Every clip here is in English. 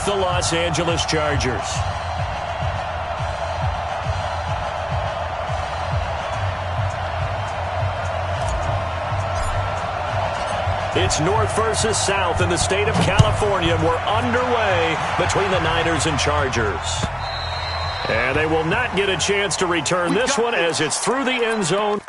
the Los Angeles Chargers. It's North versus South in the state of California. We're underway between the Niners and Chargers. And they will not get a chance to return this one as it's through the end zone.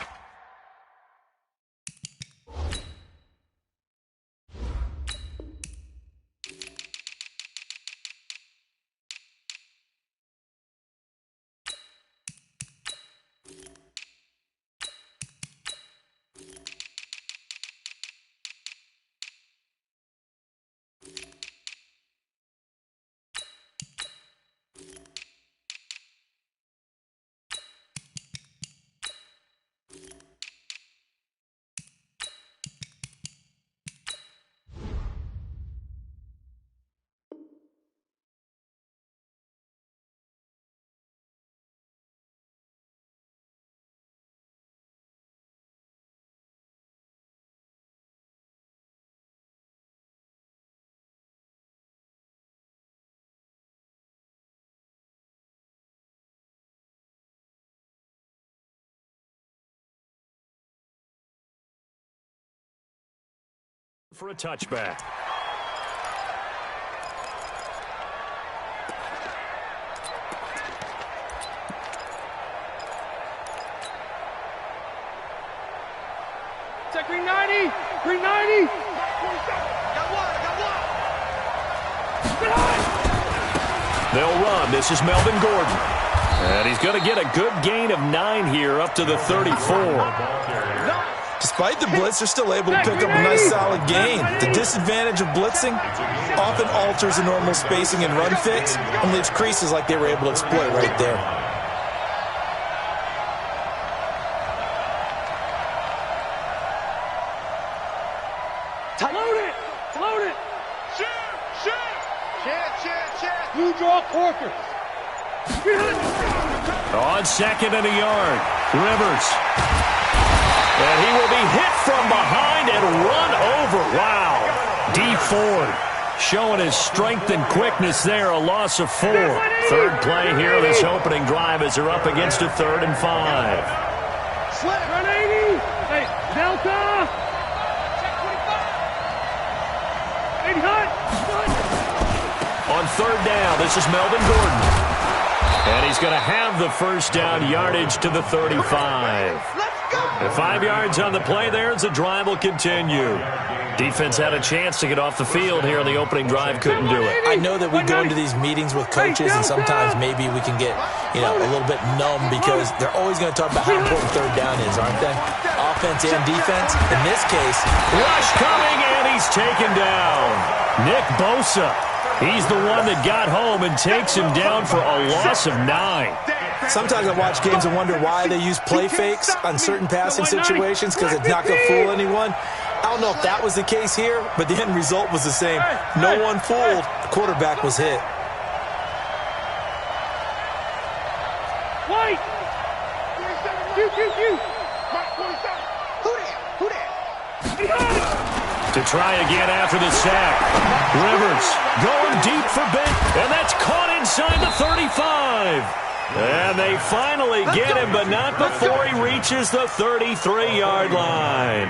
For a touchback. Check 390! 390! They'll run. This is Melvin Gordon. And he's going to get a good gain of 9 here up to the 34. Despite the blitz, they're still able to pick up a nice solid gain. The disadvantage of blitzing often alters the normal spacing and run fix and leaves creases like they were able to exploit right there. Load it! Load it! Shoot! You draw Corker. On second and a yard. Rivers. And he will be hit from behind and run over. Wow. D. Ford showing his strength and quickness there. A loss of 4. Third play here this opening drive as they're up against a 3rd and 5. Slip. 180. Hey, Delta. 80 hut. On 3rd down, this is Melvin Gordon. And he's going to have the first down yardage to the 35. And 5 yards on the play there as the drive will continue. Defense had a chance to get off the field here on the opening drive, couldn't do it. I know that we go into these meetings with coaches and sometimes maybe we can get, a little bit numb because they're always going to talk about how important 3rd down is, aren't they? Offense and defense. In this case, rush coming and he's taken down. Nick Bosa. He's the one that got home and takes him down for a loss of 9. Sometimes I watch games and wonder why they use play fakes on certain passing situations because it's not going to fool anyone. I don't know if that was the case here, but the end result was the same. No one fooled. The quarterback was hit. White! You! Who there? To try again after the sack. Rivers going deep for Ben. And that's caught inside the 35. And they finally get him, but not before he reaches the 33-yard line.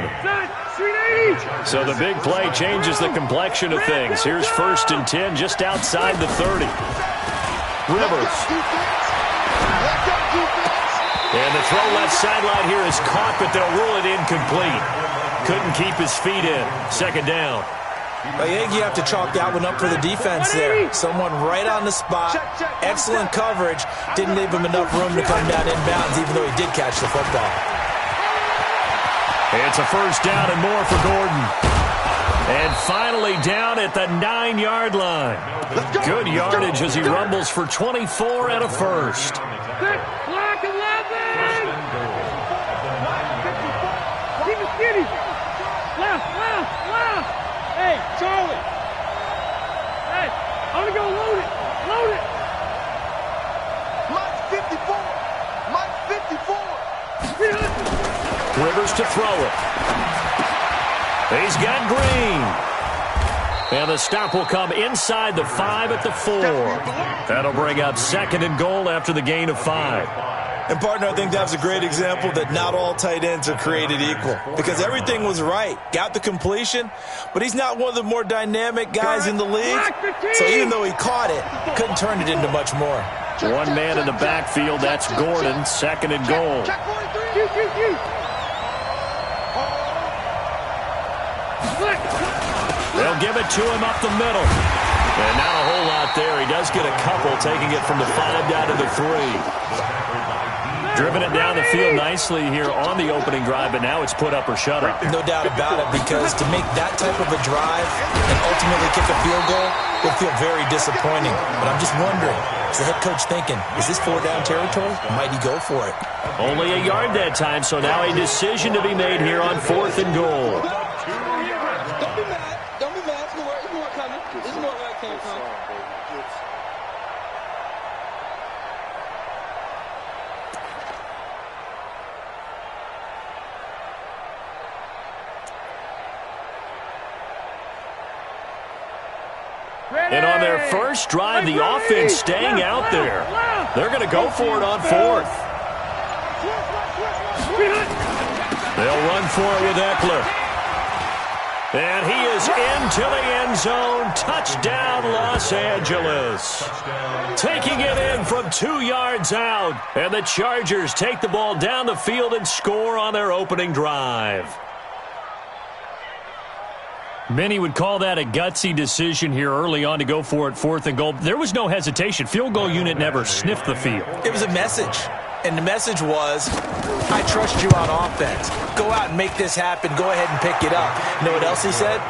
So the big play changes the complexion of things. Here's 1st and 10 just outside the 30. Rivers. And the throw left sideline here is caught, but they'll rule it incomplete. Couldn't keep his feet in. 2nd down. I think you have to chalk that one up for the defense there. Someone right on the spot. Excellent coverage. Didn't leave him enough room to come down inbounds, even though he did catch the football. It's a 1st down and more for Gordon. And finally down at the 9-yard line. Good yardage as he rumbles for 24 and a 1st. Block 11! Keep it skinny. Left. Hey, Charlie. Hey, I'm going to go load it. Mike 54. Rivers to throw it. He's got Green. And the stop will come inside the 5 at the 4. That'll bring up 2nd and goal after the gain of 5. And, partner, I think that was a great example that not all tight ends are created equal because everything was right. Got the completion, but he's not one of the more dynamic guys in the league. So even though he caught it, couldn't turn it into much more. One man in the backfield, that's Gordon, 2nd and goal. They'll give it to him up the middle. And not a whole lot there. He does get a couple, taking it from the 5 down to the 3. Driven it down the field nicely here on the opening drive, but now it's put up or shut up. No doubt about it, because to make that type of a drive and ultimately kick a field goal will feel very disappointing. But I'm just wondering, is the head coach thinking, is this 4-down territory? Might he go for it? Only a yard that time, so now a decision to be made here on 4th and goal. Don't be mad. Don't be mad. It's more coming. There's more where it came from. And on their first drive, the offense staying out there. They're going to go for it on 4th. They'll run for it with Eckler. And he is into the end zone. Touchdown, Los Angeles. Taking it in from 2 yards out. And the Chargers take the ball down the field and score on their opening drive. Many would call that a gutsy decision here early on to go for it 4th and goal. There was no hesitation. Field goal unit never sniffed the field. It was a message. And the message was, I trust you on offense. Go out and make this happen. Go ahead and pick it up. You know what else he said?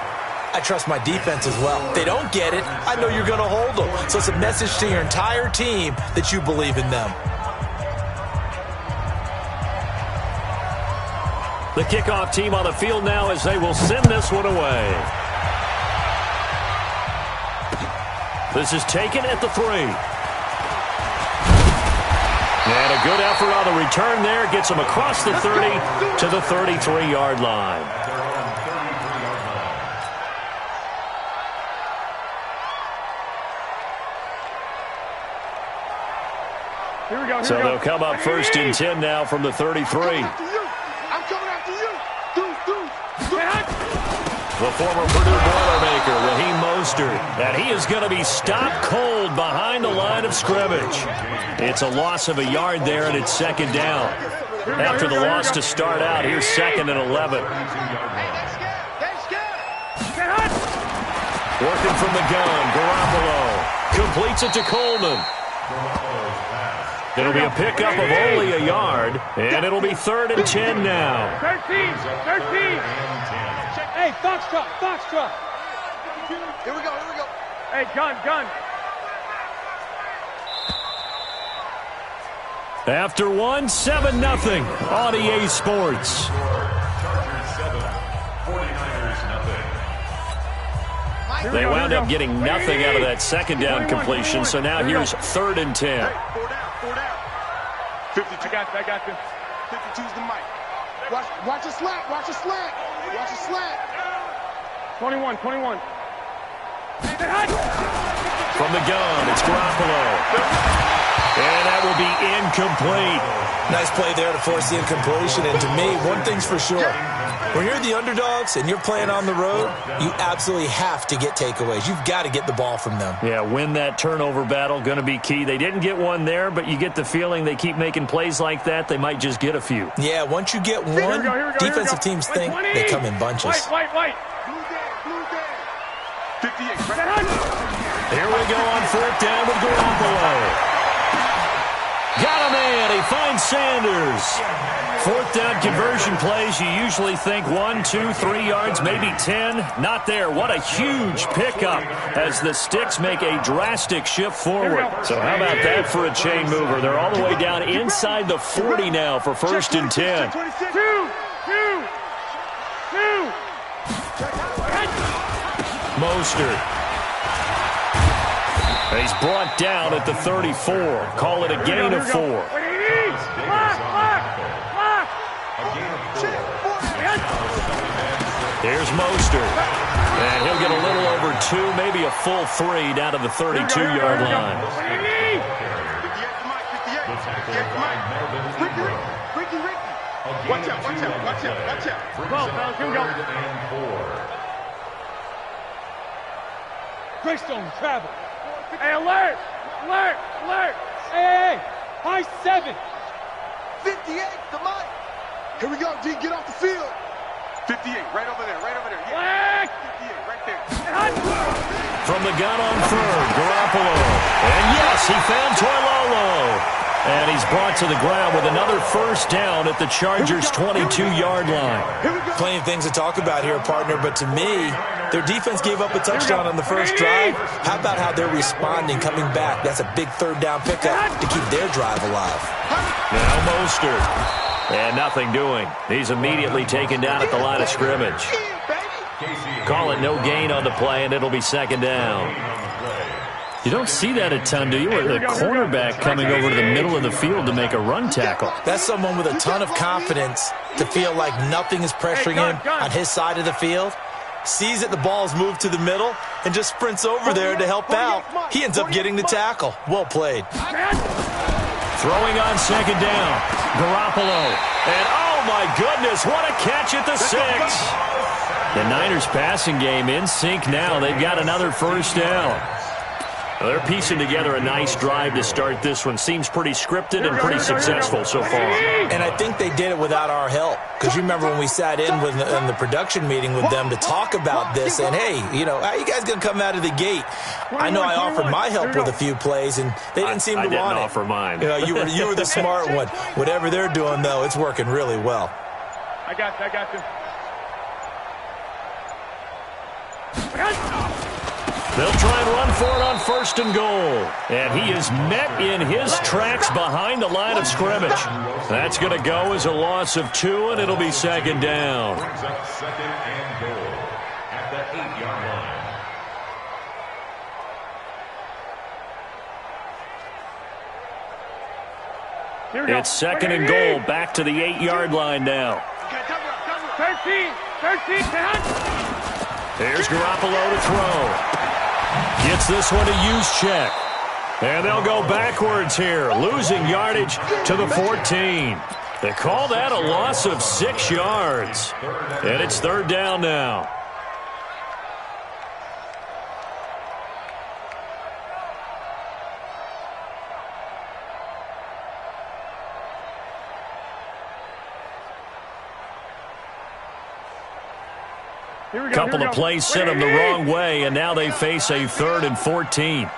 I trust my defense as well. If they don't get it, I know you're going to hold them. So it's a message to your entire team that you believe in them. The kickoff team on the field now as they will send this one away. This is taken at the 3. And a good effort on the return there. Gets him across the 30 to the 33-yard line. Here we go. So they'll come up 1st and 10 now from the 33. The former Purdue Boilermaker, Raheem Mostert, and he is going to be stopped cold behind the line of scrimmage. It's a loss of a yard there, and it's 2nd down. After the loss to start out, here's 2nd and 11. Working from the gun, Garoppolo completes it to Coleman. It'll be a pickup of only a yard, and it'll be 3rd and 10 now. 13. Hey, Foxtrot. Here we go. Hey, gun. After 1, 7-0 on EA Sports. Chargers 7, 49ers nothing. They wound up getting nothing out of that 2nd down completion, so now here's 3rd and 10. Hey, 4 down. 52. I got you. 52's the mic. Watch your slant. 21. From the gun, it's Garoppolo. And that will be incomplete. Nice play there to force the incompletion. And to me, one thing's for sure. When you're the underdogs and you're playing on the road, you absolutely have to get takeaways. You've got to get the ball from them. Yeah, win that turnover battle, going to be key. They didn't get one there, but you get the feeling they keep making plays like that, they might just get a few. Yeah, once you get one, defensive teams think they come in bunches. White. Blue game. 58. Here we go on 4th down with Garoppolo. Got a man. He finds Sanders. 4th down conversion plays, you usually think 1, 2, 3 yards, maybe 10. Not there. What a huge pickup as the sticks make a drastic shift forward. So how about that for a chain mover? They're all the way down inside the 40 now for 1st and 10. Mostert. He's brought down at the 34. Call it a gain of 4. Here's Mostert. And he'll get a little over 2, maybe a full 3 down to the 32-yard line. Watch out. Well, fellas, here we go. Greystone, travel. Hey, alert! Hey, high 7. 58, the mic. Here we go, D. Get off the field. 58, right over there. Yeah. 58, right there. From the gun on third, Garoppolo. And yes, he found Toilolo. And he's brought to the ground with another first down at the Chargers' 22-yard line. Plenty of things to talk about here, partner, but to me, their defense gave up a touchdown on the first drive. How about how they're responding, coming back? That's a big third down pickup to keep their drive alive. Now Mostert. And nothing doing. He's immediately taken down at the line of scrimmage. Call it no gain on the play, and it'll be second down. You don't see that a ton, do you? Where the cornerback coming over to the middle of the field to make a run tackle. That's someone with a ton of confidence to feel like nothing is pressuring him on his side of the field. Sees that the ball's moved to the middle and just sprints over there to help out. He ends up getting the tackle. Well played. Throwing on second down. Garoppolo. And oh my goodness, what a catch at the 6. The Niners passing game in sync now. They've got another first down. They're piecing together a nice drive to start this one. Seems pretty scripted and pretty successful so far. And I think they did it without our help. Because you remember when we sat in the production meeting with them to talk about this. And, hey, you know, how are you guys going to come out of the gate? I know I offered my help with a few plays, and they didn't seem to want it. I didn't offer mine. You know, you were the smart one. Whatever they're doing, though, it's working really well. I got you. They'll try and run for it on first and goal. And he is met in his tracks behind the line of scrimmage. That's going to go as a loss of 2, and it'll be second down. Brings up second and goal at the 8-yard line. It's second and goal, back to the 8-yard line now. 13, Here's Garoppolo to throw. Gets this one to Juszczyk. And they'll go backwards here, losing yardage to the 14. They call that a loss of 6 yards. And it's third down now. Couple of plays sent them the wrong way, and now they face a 3rd and 14.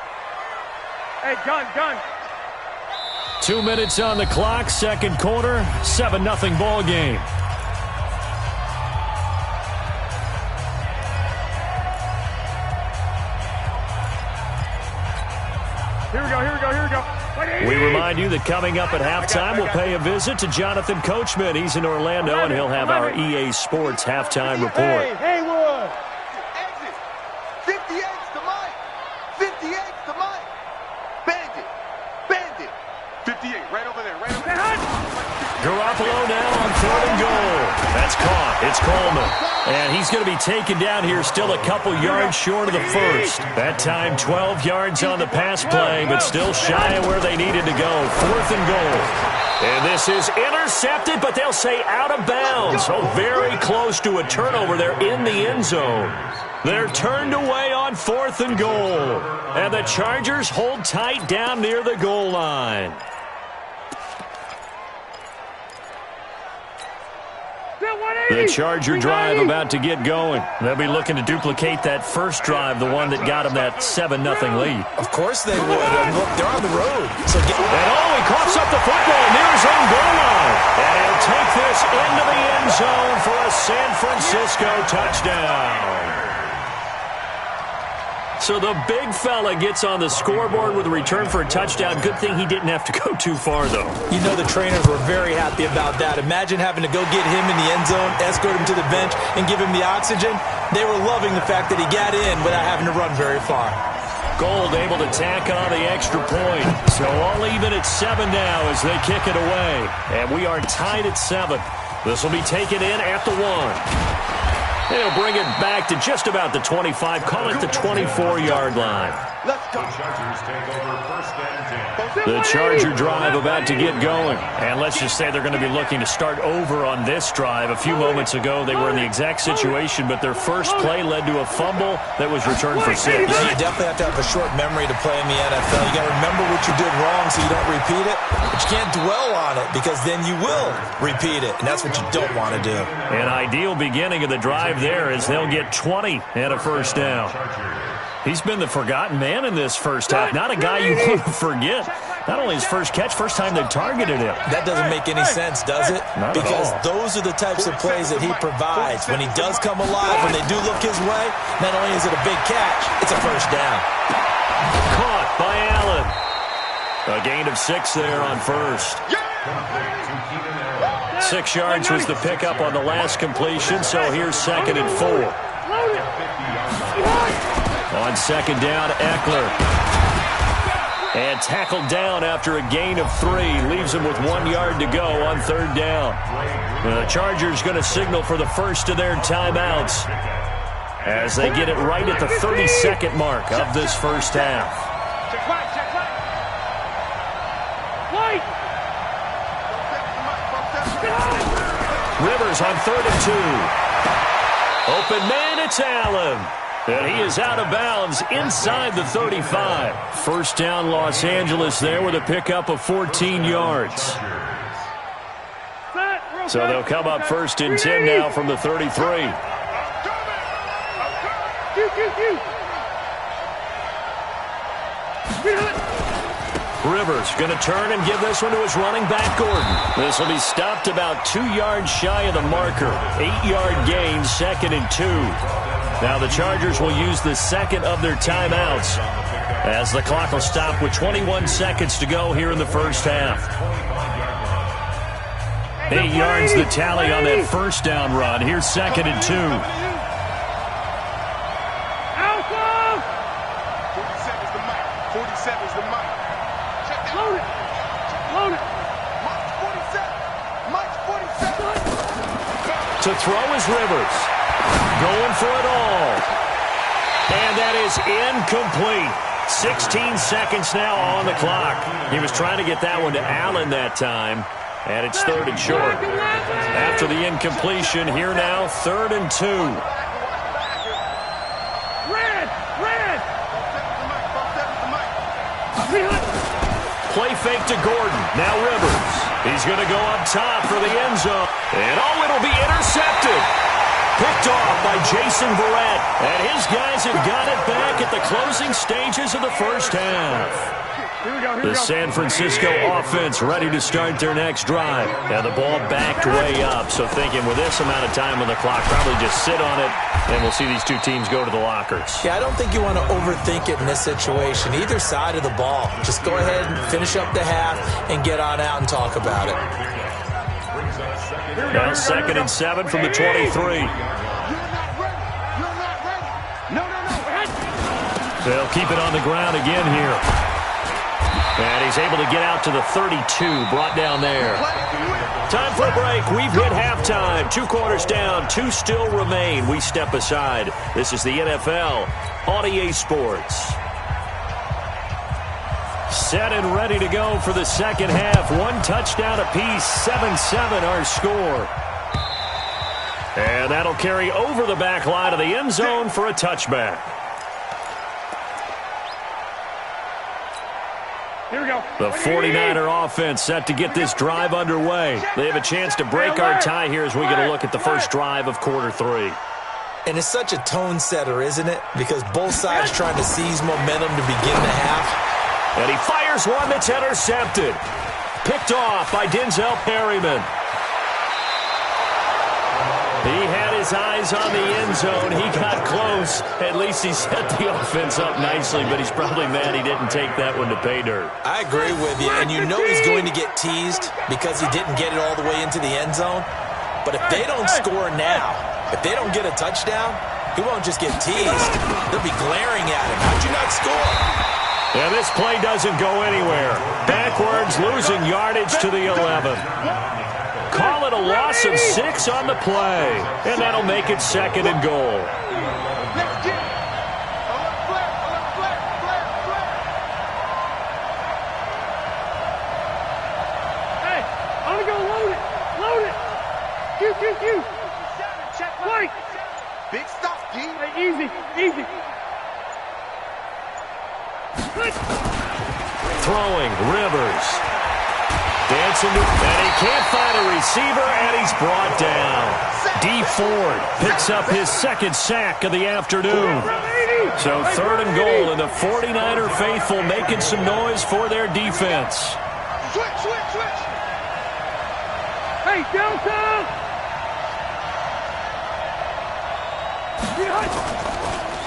Hey, gun. 2 minutes on the clock, second quarter, 7-0 ball game. Here we go. We remind you that coming up at halftime, we'll pay a visit to Jonathan Coachman. He's in Orlando, and he'll have our EA Sports halftime report. Hey, Haywood! Exit. 58's the mic. 58's the mic. Bandit. 58, right over there. Garoppolo now on 3rd and goal. That's caught. It's Coleman. And he's going to be taken down here still a couple yards short of the first. That time 12 yards on the pass play, but still shy of where they needed to go. 4th and goal. And this is intercepted, but they'll say out of bounds. So very close to a turnover there in the end zone. They're turned away on 4th and goal. And the Chargers hold tight down near the goal line. The Charger drive about to get going. They'll be looking to duplicate that first drive, the one that got them that 7-0 lead. Of course they would. And look, they're on the road. So he coughs up the football near his own goal line. And he'll take this into the end zone for a San Francisco touchdown. So the big fella gets on the scoreboard with a return for a touchdown. Good thing he didn't have to go too far, though. You know the trainers were very happy about that. Imagine having to go get him in the end zone, escort him to the bench, and give him the oxygen. They were loving the fact that he got in without having to run very far. Gold able to tack on the extra point. So all even at 7 now as they kick it away. And we are tied at 7. This will be taken in at the 1. They'll bring it back to just about the 25, call it the 24-yard line. Let's go. The Chargers take over first and 10. The Charger drive about to get going. And let's just say they're going to be looking to start over on this drive. A few moments ago, they were in the exact situation, but their first play led to a fumble that was returned for 6. Yeah, you definitely have to have a short memory to play in the NFL. You got to remember what you did wrong so you don't repeat it. But you can't dwell on it because then you will repeat it, and that's what you don't want to do. An ideal beginning of the drive there as they'll get 20 and a first down. He's been the forgotten man in this first half. Not a guy you want to forget. Not only his first catch, first time they targeted him. That doesn't make any sense, does it? Not because at all. Those are the types of plays that he provides. When he does come alive, when they do look his way, not only is it a big catch, it's a first down. Caught by Allen. A gain of 6 there on first. 6 yards was the pickup on the last completion, so here's 2nd and 4. On 2nd down, Eckler. And tackled down after a gain of 3. Leaves him with 1 yard to go on 3rd down. The Chargers going to signal for the first of their timeouts as they get it right at the 30-second mark of this first half. Check right. Rivers on 3rd and 2. Open man, it's Allen. And he is out of bounds inside the 35. First down, Los Angeles there with a pickup of 14 yards. So they'll come up 1st and 10 now from the 33. Rivers going to turn and give this one to his running back, Gordon. This will be stopped about 2 yards shy of the marker. 8-yard gain, 2nd and 2. Now the Chargers will use the second of their timeouts as the clock will stop with 21 seconds to go here in the first half. 8 yards the tally on that first down run. Here's 2nd and 2. 47's the mic. 47's the mic. Check that. Load it. Mike's 47. To throw is Rivers. Going for it all. And that is incomplete. 16 seconds now on the clock. He was trying to get that one to Allen that time. And it's 3rd and short. After the incompletion, here now, 3rd and 2. Play fake to Gordon. Now Rivers. He's going to go up top for the end zone. And it'll be intercepted. Picked off by Jason Verrett. And his guys have got it back at the closing stages of the first half. The San Francisco offense ready to start their next drive. And the ball backed way up. So thinking with this amount of time on the clock, probably just sit on it, and we'll see these two teams go to the lockers. Yeah, I don't think you want to overthink it in this situation. Either side of the ball. Just go ahead and finish up the half and get on out and talk about it. Now 2nd and 7 from the 23. They'll keep it on the ground again here. And he's able to get out to the 32, brought down there. Time for a break. We've hit halftime. 2 quarters down, 2 still remain. We step aside. This is the NFL on EA Sports. Set and ready to go for the second half. 1 touchdown apiece, 7-7 our score. And that'll carry over the back line of the end zone for a touchback. Here we go. The 49er offense set to get this drive underway. They have a chance to break our tie here as we get a look at the first drive of quarter 3. And it's such a tone setter, isn't it? Because both sides trying to seize momentum to begin the half. And he fires one that's intercepted. Picked off by Denzel Perryman. He had his eyes on the end zone. He got close. At least he set the offense up nicely, but he's probably mad he didn't take that one to pay dirt. I agree with you, and you know he's going to get teased because he didn't get it all the way into the end zone. But if they don't score now, if they don't get a touchdown, he won't just get teased. They'll be glaring at him. How'd you not score? And this play doesn't go anywhere. Backwards, losing yardage to the 11. call it a loss of 6 on the play. And that'll make it 2nd and goal. Let's get it. Hey, I'm going to go load it. Load it. Q. White. Big stop, D. Hey, easy. Throwing, Rivers. Dancing, and he can't find a receiver, and he's brought down. D. Ford picks up his 2nd sack of the afternoon. So 3rd and goal, and the 49er faithful making some noise for their defense. Switch. Hey, downtown.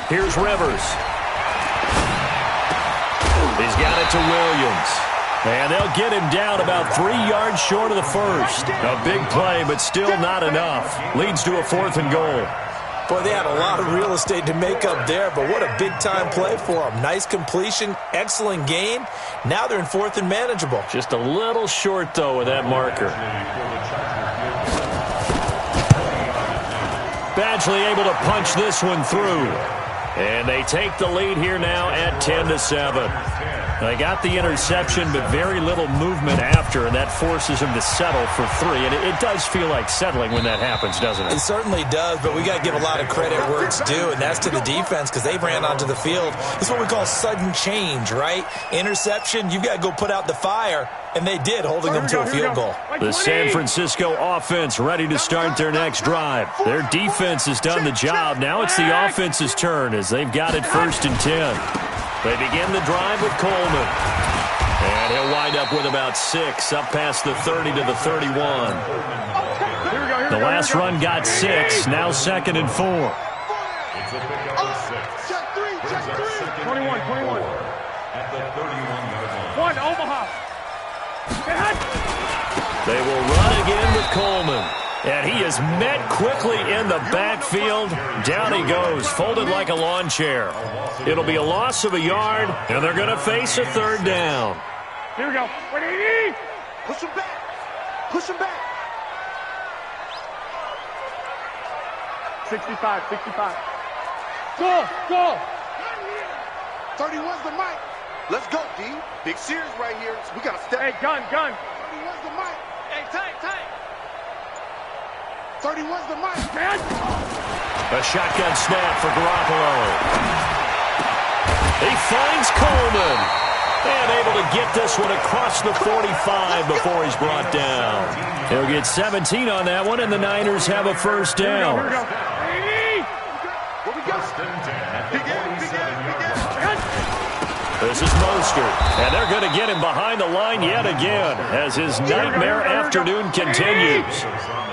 Here's Rivers. He's got it to Williams. And they'll get him down about 3 yards short of the first. A big play, but still not enough. Leads to a 4th and goal. Boy, they had a lot of real estate to make up there, but what a big-time play for them. Nice completion, excellent gain. Now they're in 4th and manageable. Just a little short, though, with that marker. Badgley able to punch this one through. And they take the lead here now at 10-7. They got the interception, but very little movement after, and that forces him to settle for 3. And it does feel like settling when that happens, doesn't it? It certainly does, but we got to give a lot of credit where it's due, and that's to the defense because they ran onto the field. It's what we call sudden change, right? Interception, you've got to go put out the fire, and they did, holding them to a field goal. The San Francisco offense ready to start their next drive. Their defense has done the job. Now it's the offense's turn as they've got it 1st and 10. They begin the drive with Coleman. And he'll wind up with about 6, up past the 30 to the 31. The last run got 6, now 2nd and 4. It's a pickup of 6. Check 3. 21. At the 31-yard line. 1, Omaha. They will run again with Coleman. And he is met quickly in the backfield. Down he goes, folded like a lawn chair. It'll be a loss of a yard, and they're going to face a 3rd down. Here we go. Push him back. 65. Go. 31's the mic. Let's go, D. Big series right here. We got to step. Hey, gun. 31's the mic. Hey, tight. 31's the mic. A shotgun snap for Garoppolo. He finds Coleman. And able to get this one across the 45 before he's brought down. He'll get 17 on that one, and the Niners have a 1st down. Where we go? This is Mostert, and they're going to get him behind the line yet again as his nightmare afternoon continues.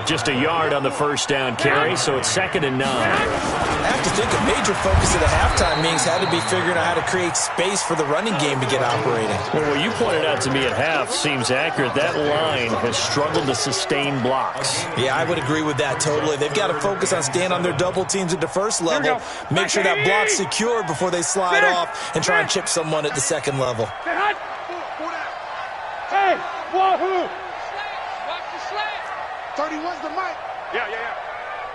Just a yard on the 1st down carry, so it's 2nd and 9. I have to think a major focus of the halftime meetings had to be figuring out how to create space for the running game to get operating. Well, what you pointed out to me at half seems accurate. That line has struggled to sustain blocks. Yeah, I would agree with that totally. They've got to focus on staying on their double teams at the 1st level, make sure that block's secure before they slide off and try and chip someone at the 2nd level. Hey, wahoo! 31's the mic. Yeah.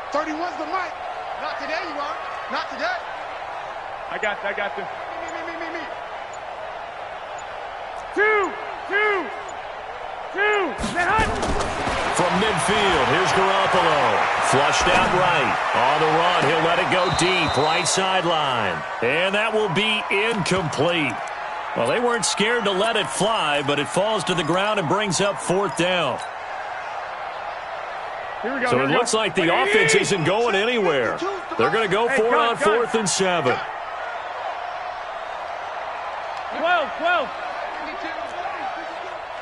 31's the mic. Not today, you are. Not today. I got this. Me. 2. From midfield, here's Garoppolo. Flushed out right. On the run, he'll let it go deep, right sideline. And that will be incomplete. Well, they weren't scared to let it fly, but it falls to the ground and brings up 4th down. So it looks like the offense isn't going anywhere. They're going to go for it on 4th and 7. 12.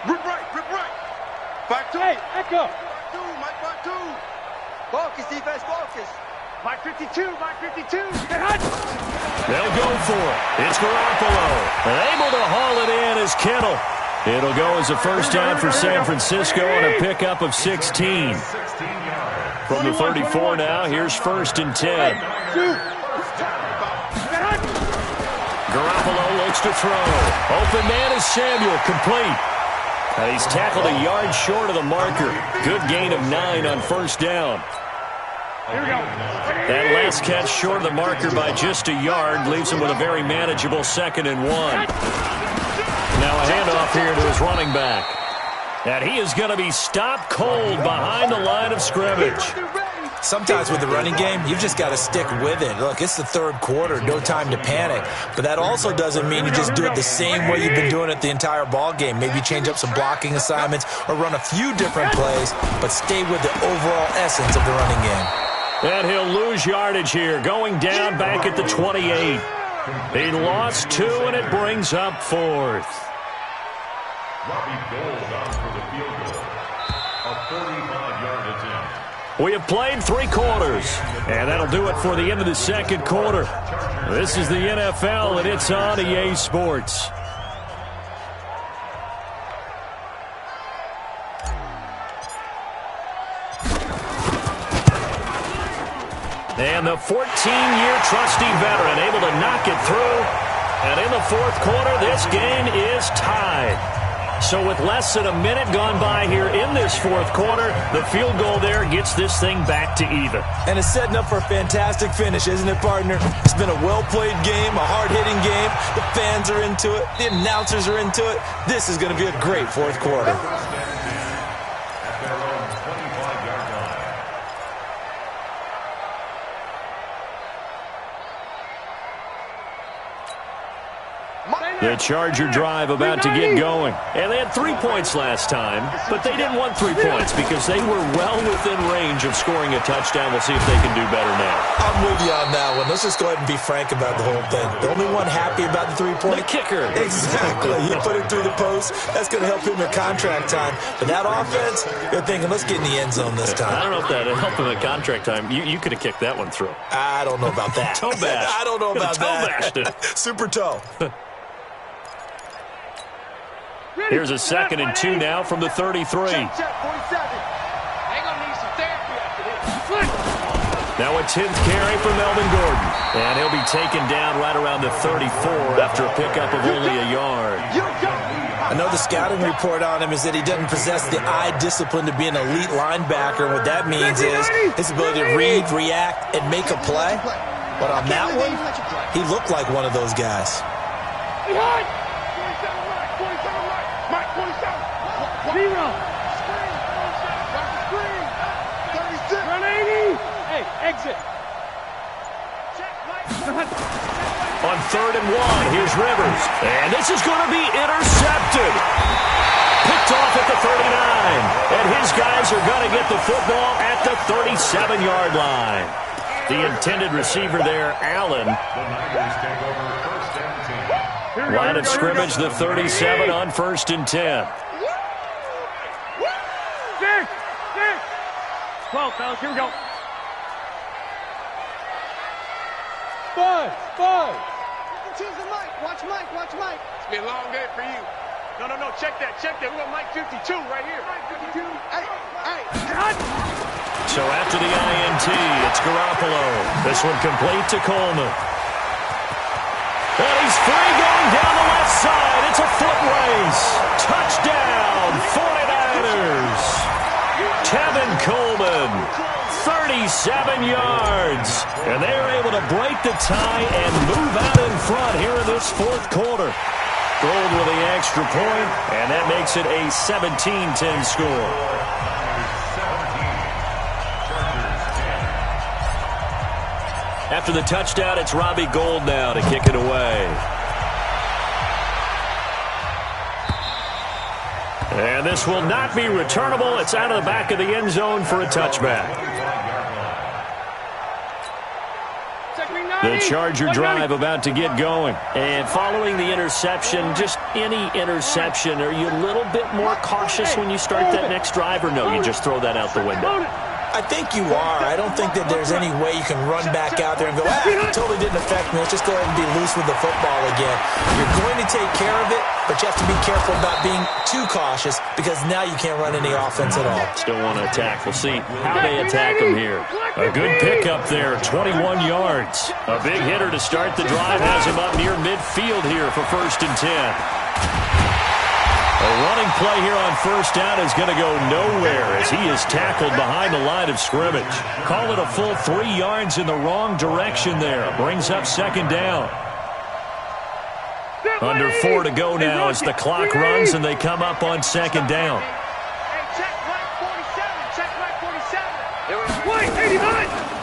Rip right. Back 2. Hey, echo. Mike, back 2. Focus, defense, focus. Mike 52. They'll go for it. It's Garoppolo. And able to haul it in is Kittle. It'll go as a 1st down for San Francisco on a pickup of 16. From the 34 now, here's 1st and 10. Garoppolo looks to throw. Open man is Samuel, complete. And he's tackled a yard short of the marker. Good gain of 9 on first down. Here we go. That last catch short of the marker by just a yard leaves him with a very manageable 2nd and 1. Now a handoff here to his running back. And he is going to be stopped cold behind the line of scrimmage. Sometimes with the running game, you've just got to stick with it. Look, it's the 3rd quarter, no time to panic. But that also doesn't mean you just do it the same way you've been doing it the entire ball game. Maybe change up some blocking assignments or run a few different plays, but stay with the overall essence of the running game. And he'll lose yardage here, going down back at the 28. He lost 2, and it brings up 4th. Robbie Gould on for the field goal. A 45-yard attempt. We have played 3 quarters, and that'll do it for the end of the 2nd quarter. This is the NFL, and it's on EA Sports. And the 14-year trusty veteran able to knock it through. And in the 4th quarter, this game is tied. So with less than a minute gone by here in this 4th quarter, the field goal there gets this thing back to even. And it's setting up for a fantastic finish, isn't it, partner? It's been a well-played game, a hard-hitting game. The fans are into it. The announcers are into it. This is going to be a great 4th quarter. At their own 25-yard line. The Charger drive about to get going. And they had 3 points last time, but they didn't want 3 points because they were well within range of scoring a touchdown. We'll see if they can do better now. I'm with you on that one. Let's just go ahead and be frank about the whole thing. The only one happy about the 3-point? The kicker. Exactly. He put it through the post. That's going to help him in contract time. But that offense, they're thinking, let's get in the end zone this time. I don't know if that helped him at contract time. You could have kicked that one through. I don't know about that. Toe bash. I don't know about toe bashed it. Super toe. Here's a 2nd and 2 now from the 33. Now a 10th carry for Melvin Gordon. And he'll be taken down right around the 34 after a pickup of only a yard. I know the scouting report on him is that he doesn't possess the eye discipline to be an elite linebacker. What that means is his ability to read, react, and make a play. But on that one, he looked like one of those guys. Zero. Run 80. Hey, exit. On 3rd and 1, here's Rivers. And this is going to be intercepted. Picked off at the 39. And his guys are going to get the football at the 37-yard line. The intended receiver there, Allen. The Niners take over 1st and 10. Line of scrimmage, the 37 on 1st and 10. 12, fellas, here we go. Five. Choose the mic. Watch Mike. It's been a long day for you. No, check that. We got Mike 52 right here. Mike 52. Hey. Cut. So after the INT, it's Garoppolo. This one complete to Coleman. And he's free going down the left side. It's a foot race. Touchdown, 49ers. Tevin Coleman, 37 yards. And they're able to break the tie and move out in front here in this 4th quarter. Gold with the extra point, and that makes it a 17-10 score. After the touchdown, it's Robbie Gould now to kick it away. And this will not be returnable. It's out of the back of the end zone for a touchback. The Charger drive about to get going. And following the interception, just any interception, are you a little bit more cautious when you start that next drive, or no, you just throw that out the window? I think you are. I don't think that there's any way you can run back out there and go, it totally didn't affect me. Let's just go ahead and be loose with the football again. You're going to take care of it, but you have to be careful about being too cautious because now you can't run any offense at all. Still want to attack. We'll see how they attack them here. A good pickup there, 21 yards. A big hitter to start the drive has him up near midfield here for 1st and 10. A run running play here on first down is going to go nowhere as he is tackled behind the line of scrimmage. Call it a full 3 yards in the wrong direction there. Brings up second down. Under 4 to go now as the clock runs and they come up on second down.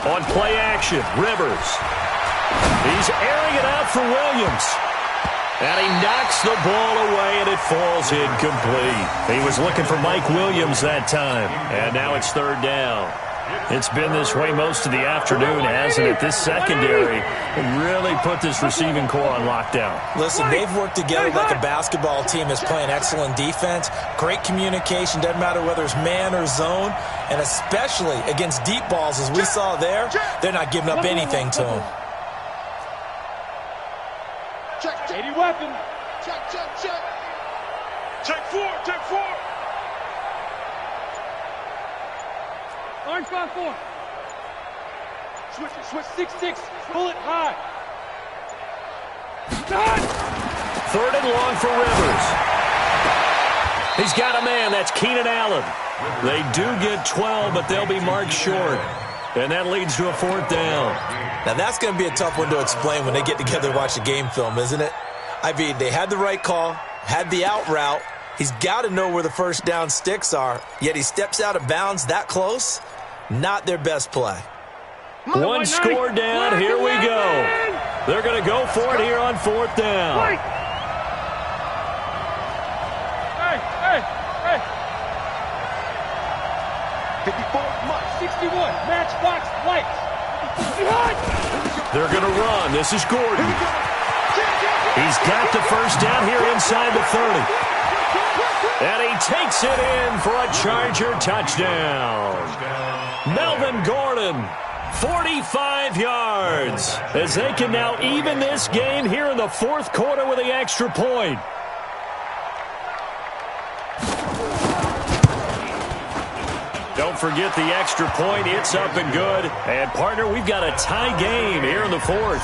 On play action, Rivers. He's airing it out for Williams. And he knocks the ball away, and it falls incomplete. He was looking for Mike Williams that time. And now it's third down. It's been this way most of the afternoon, hasn't it? This secondary really put this receiving core on lockdown. Listen, they've worked together like a basketball team that's playing excellent defense. Great communication, doesn't matter whether it's man or zone. And especially against deep balls, as we saw there, they're not giving up anything to them. Check, 80 weapon. Check. Check 4. Orange 5-4. Switch 6-6. Pull it high. Done. Third and long for Rivers. He's got a man. That's Keenan Allen. They do get 12, but they'll be marked short. And that leads to a fourth down. Now, that's going to be a tough one to explain when they get together and watch the game film, isn't it? I mean, they had the right call, had the out route. He's got to know where the first down sticks are, yet he steps out of bounds that close. Not their best play. One score down. Here we go. They're going to go for it here on fourth down. Hey. 54, Mike. 61. Matchbox lights. They're going to run. This is Gordon. He's got the first down here inside the 30. And he takes it in for a Charger touchdown. Melvin Gordon, 45 yards, as they can now even this game here in the fourth quarter with the extra point. Don't forget the extra point. It's up and good. And, partner, we've got a tie game here in the fourth.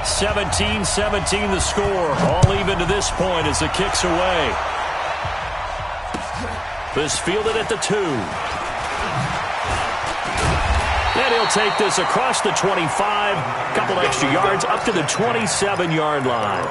17-17 the score. All even to this point as the kick's away. This fielded at the 2. And he'll take this across the 25. Couple extra yards up to the 27-yard line.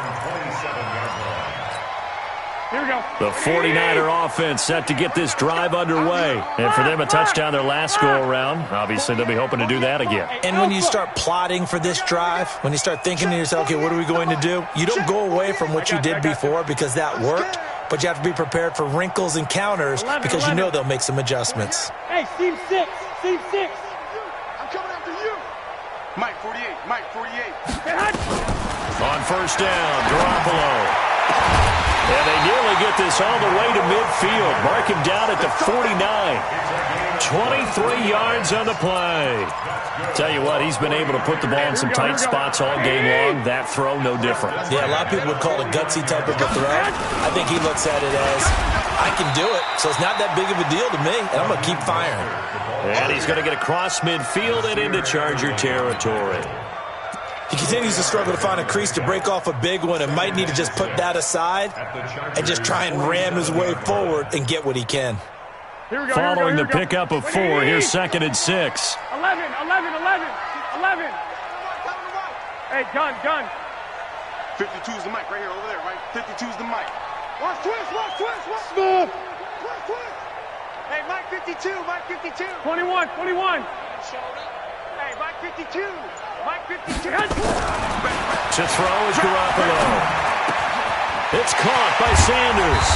Here we go. The 49er offense set to get this drive underway. And for them, a touchdown their last go-around. Obviously, they'll be hoping to do that again. And when you start plotting for this drive, when you start thinking to yourself, okay, what are we going to do? You don't go away from what you did before because that worked, but you have to be prepared for wrinkles and counters because you know they'll make some adjustments. Hey, seam 6. I'm coming after you. Mike 48. On first down, Garoppolo. And they nearly get this all the way to midfield. Mark him down at the 49. 23 yards on the play. Tell you what, he's been able to put the ball in some tight spots all game long. That throw, no different. Yeah, a lot of people would call it a gutsy type of a throw. I think he looks at it as, I can do it, so it's not that big of a deal to me, and I'm going to keep firing. And he's going to get across midfield and into Charger territory. He continues to struggle to find a crease to break off a big one and might need to just put that aside and just try and ram his way forward and get what he can. Following the pickup of 4, here's second and 6. 11. Hey, gun. 52's the mic right here, over there, right? 52's the mic. Watch twist. Smooth. Hey, Mike 52. 21. Hey, Mike 52. To throw is Garoppolo. It's caught by Sanders.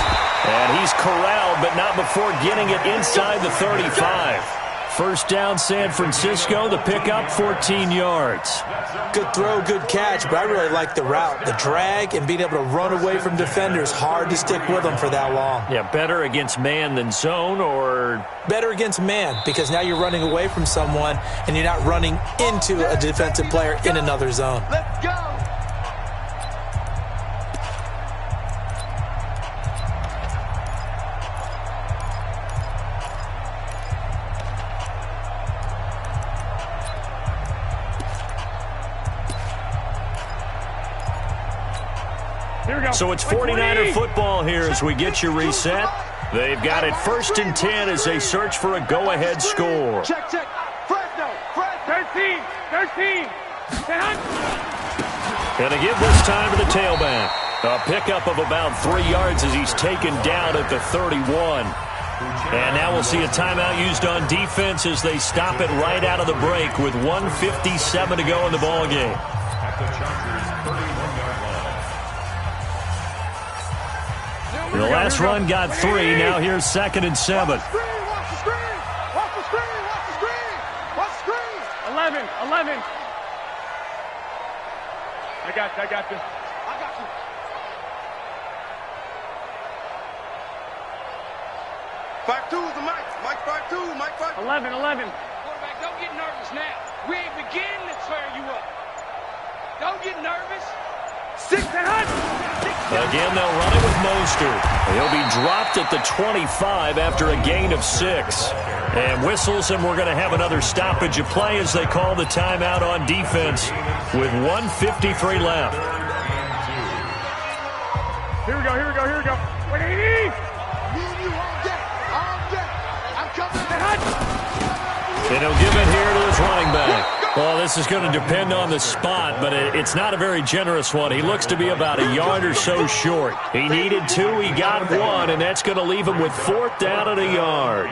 And he's corralled, but not before getting it inside the 35. First down, San Francisco. The pickup, 14 yards. Good throw, good catch, but I really like the route. The drag and being able to run away from defenders, hard to stick with them for that long. Yeah, better against man than zone, or? Better against man, because now you're running away from someone and you're not running into a defensive player in another zone. Let's go. Here we go. So it's Like 49er 20. football here as we get you reset. They've got it 1st and 10 as they search for a go-ahead score. Check, check. Fresno. 13. 13. Going to give this time to the tailback. A pickup of about 3 yards as he's taken down at the 31. And now we'll see a timeout used on defense as they stop it right out of the break with 1:57 to go in the ballgame. The last run got 3. Now here's 2nd and 7. Watch the screen. Watch the screen. Watch the screen. Watch the screen. Watch the screen. 11. 11. I got this. I got you. 5-2 is the mic. Mike 5-2. Mike 5-2. 11. 11. Quarterback, don't get nervous now. We ain't beginning to tear you up. Don't get nervous. 6 and hunt. Again, they'll run it with Mostert. He'll be dropped at the 25 after a gain of 6. And whistles, and we're going to have another stoppage of play as they call the timeout on defense with 1:53 left. Here we go. Here we go. Here we go. What do you need? Me and you all day. All day. I'm coming. And he'll give it here to his running back. Well, this is going to depend on the spot, but it's not a very generous one. He looks to be about a yard or so short. He needed 2, he got 1, and that's going to leave him with 4th down and a yard.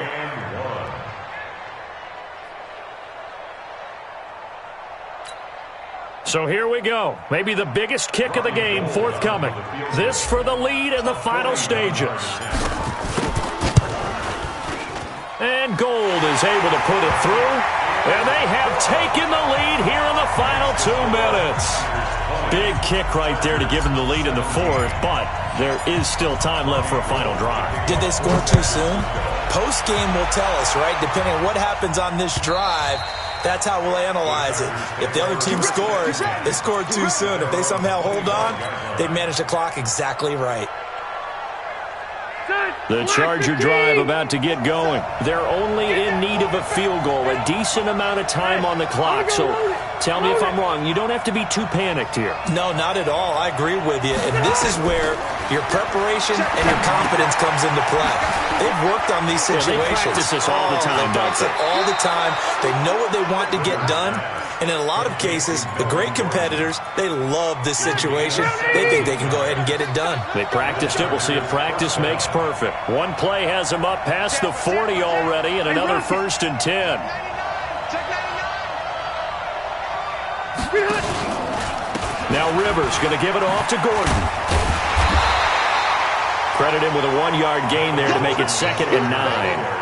So here we go. Maybe the biggest kick of the game forthcoming. This for the lead in the final stages. And Gold is able to put it through. And they have taken the lead here in the final 2 minutes. Big kick right there to give them the lead in the 4th, but there is still time left for a final drive. Did they score too soon? Post-game will tell us, right? Depending on what happens on this drive, that's how we'll analyze it. If the other team scores, they scored too soon. If they somehow hold on, they manage the clock exactly right. The Charger drive about to get going. They're only in need of a field goal, a decent amount of time on the clock. So tell me if I'm wrong. You don't have to be too panicked here. No, not at all. I agree with you. And this is where your preparation and your confidence comes into play. They've worked on these situations. They practice this all the time, They practice it all the time. They know what they want to get done. And in a lot of cases, the great competitors, they love this situation. They think they can go ahead and get it done. They practiced it. We'll see if practice makes perfect. One play has them up past the 40 already, and another 1st and 10. Now Rivers going to give it off to Gordon. Credit him with a 1-yard gain there to make it 2nd and 9.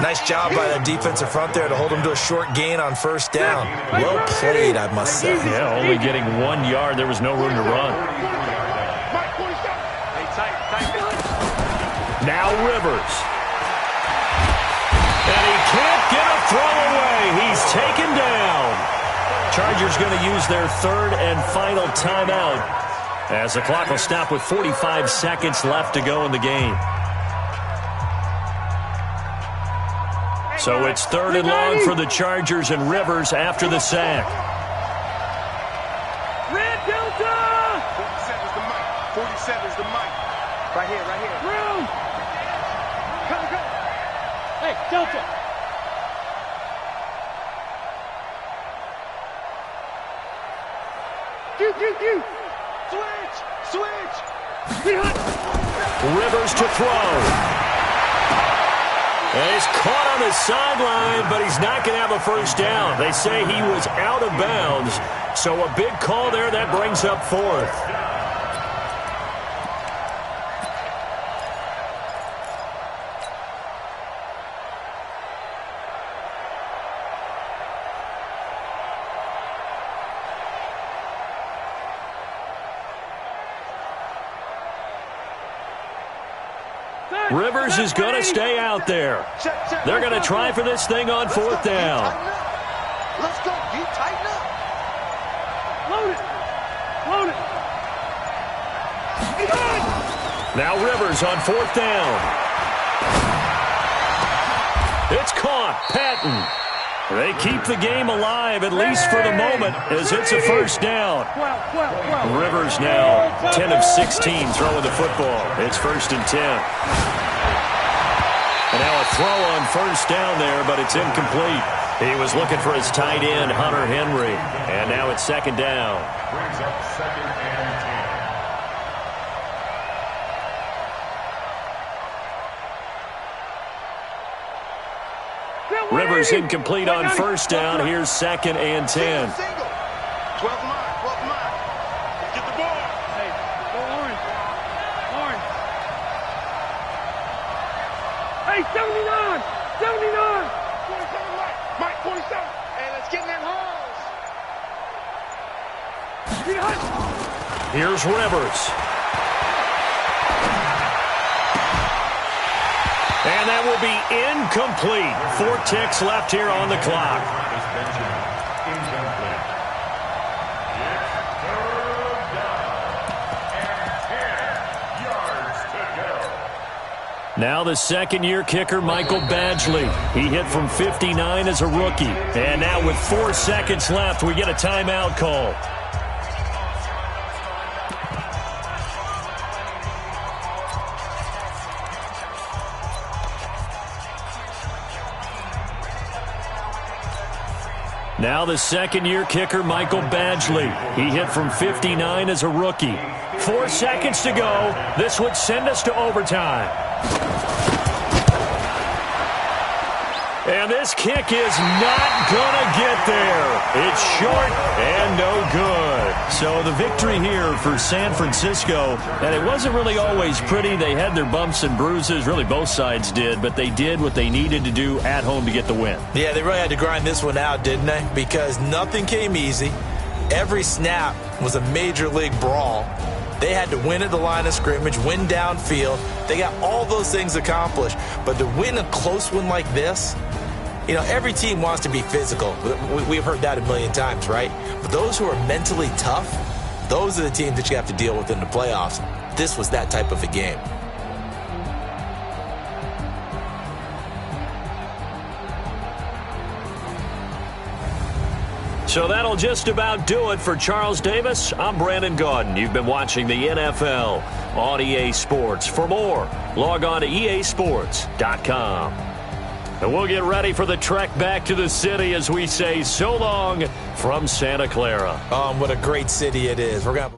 Nice job by the defensive front there to hold him to a short gain on 1st down. Well played, I must say. Yeah, only getting 1 yard. There was no room to run. Now Rivers. And he can't get a throw away. He's taken down. Chargers going to use their 3rd and final timeout as the clock will stop with 45 seconds left to go in the game. So it's 3rd and long for the Chargers and Rivers after the sack. Red Delta! 47's the mic. 47's the mic. Right here, right here. Room! Come, come. Hey, Delta! Q. Switch! Rivers to throw. And he's caught on the sideline, but he's not going to have a 1st down. They say he was out of bounds, so a big call there. That brings up 4th. Rivers is going to stay out there. They're going to try for this thing on 4th down. Let's go. You tighten up. Load it. Now Rivers on 4th down. It's caught. Patton. They keep the game alive, at least for the moment, as it's a first down. Rivers now 10 of 16 throwing the football. It's 1st and 10. And now a throw on first down there, but it's incomplete. He was looking for his tight end, Hunter Henry. And now it's 2nd down. Brings up 2nd and 10. Rivers incomplete on first down. Here's 2nd and 10. 12 mine, 12 mine. Get the ball. Hey, go Orange. Orange. Hey, 79! 79! 27 Mike. Mike, 27. Hey, let's get in them holes. Here's Rivers. And that will be incomplete. 4 ticks left here on the clock. Incomplete. It's 3rd down and 10 yards to go. Now the second-year kicker, Michael Badgley. He hit from 59 as a rookie. And now with 4 seconds left, we get a timeout call. Now the second-year kicker, Michael Badgley. He hit from 59 as a rookie. 4 seconds to go. This would send us to overtime. And this kick is not going to get there. It's short and no good. So the victory here for San Francisco, and it wasn't really always pretty. They had their bumps and bruises. Really, both sides did, but they did what they needed to do at home to get the win. Yeah, they really had to grind this one out, didn't they? Because nothing came easy. Every snap was a major league brawl. They had to win at the line of scrimmage, win downfield. They got all those things accomplished. But to win a close one like this, you know, every team wants to be physical. We've heard that a million times, right? But those who are mentally tough, those are the teams that you have to deal with in the playoffs. This was that type of a game. So that'll just about do it for Charles Davis. I'm Brandon Gaudin. You've been watching the NFL on EA Sports. For more, log on to easports.com. And we'll get ready for the trek back to the city as we say so long from Santa Clara. What a great city it is. We're going to